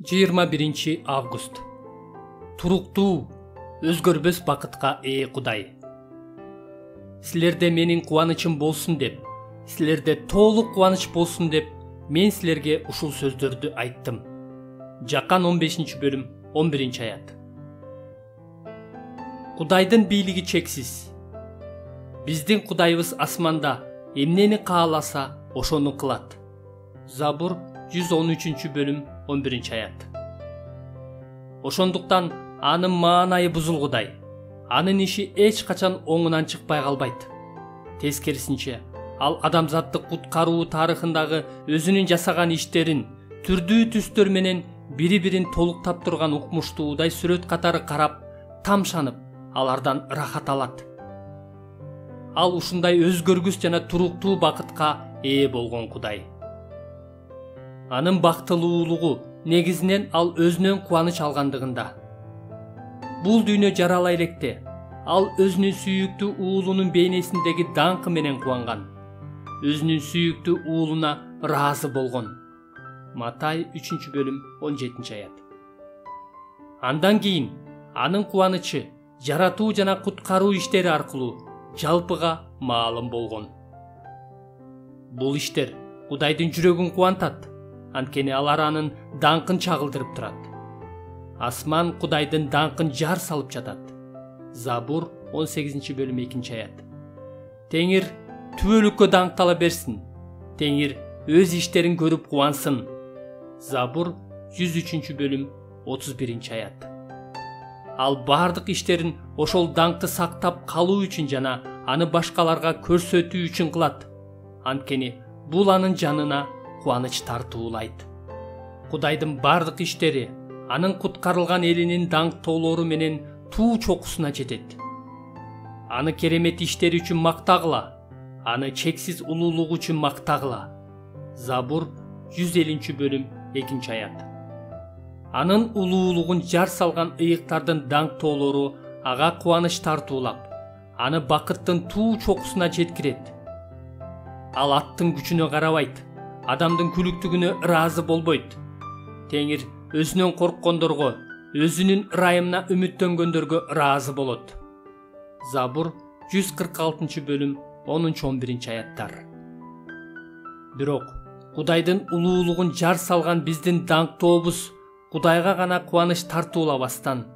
21 август. Туруктуу, өзгөрбөс бакытка ээ Кудай. Силерде менин кубанычым болсун деп, силерде толук кубаныч болсун деп, мен силерге ушул сөздөрдү айттым. Жакан 15-бөлүм 11-аят. Кудайдын бийлиги чексиз. Биздин Кудайыбыз асманда эмнени кааласа, ошону кылат. Забур 113-бөлүм 11-аят. Ошондуктан анын маанайы бузулгудай. Анын иши эч качан оңунан чыкпай калбайт. Тескерисинче, ал адамзатты куткаруу тарыхындагы өзүнүн жасаган иштерин түрдүү түстөр менен бири-бирин толуктап турган укмуштуудай сүрөт катары карап, тамшанып, алардан рахат алат. Ал ушундай өзгөргүс жана туруктуу бакытка ээ болгон Кудай. Анын бактылуулугу негизинен ал өзүнөн кубаныч алгандыгында. Бул дүйнө жаралай электе ал өзүнүн сүйүктүү уулунун бейнесиндеги даңкы менен кубанган. Өзүнүн сүйүктүү уулуна ыраазы болгон. Матай 3-бөлүм 17-аят. Андан кийин анын кубанычы жаратуу жана куткаруу иштери аркылуу жалпыга маалым болгон. Бул иштер Кудайдын жүрөгүн кубантат. Анткени алар анын даңкын чагылдырып турат. Асман Кудайдын даңкын жар салып жатат. Забур 18-бөлүм 2-аят. Теңир түбөлүккө даңктала берсин. Теңир өз иштерин көрүп кубансын. Забур 103-бөлүм 31-аят. Ал бардык иштерин ошол даңкты сактап калуу үчүн жана аны башкаларга көрсөтүү үчүн кылат. Анткени бул анын жанына кубаныч тартуулайт. Кудайдын бардык иштери анын куткарылган элинин даңктоолору менен туу чокусуна жетет. Аны керемет иштери үчүн мактагыла, аны чексиз улуулугу үчүн мактагыла. Забур 150-бөлүм 2-аят. Анын улуулугун жар салган ыйыктардын даңктоолору ага кубаныч тартуулап, аны бакыттын туу чокусуна жеткирет. Ал аттын күчүнө карабайт, адамдын күлүктүгүнө ыраазы болбойт. Теңир өзүнөн корккондорго, өзүнүн ырайымына үмүттөнгөндөргө ыраазы болот. Забур 146-бөлүм 10-11-аяттар. Бирок Кудайдын улуулугун жар салган биздин даңктообуз Кудайга гана кубаныч тартуулабастан,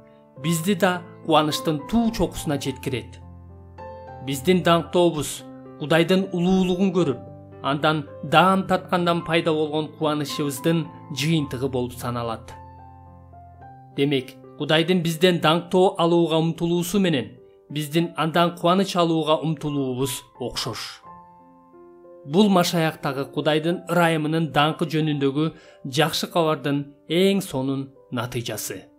бизди да кубанычтын туу чокусуна жеткирет. Биздин даңктообуз Кудайдын улуулугун көрүп, андан даам таткандан пайда болгон кубанычыбыздын жыйынтыгы болуп саналат. Демек, Кудайдын бизден даңктоо алууга умтулуусу менен биздин андан кубаныч алууга умтулуубуз окшош. Бул машаяктагы Кудайдын ырайымынын даңкы жөнүндөгү жакшы кабардын эң сонун натыйжасы.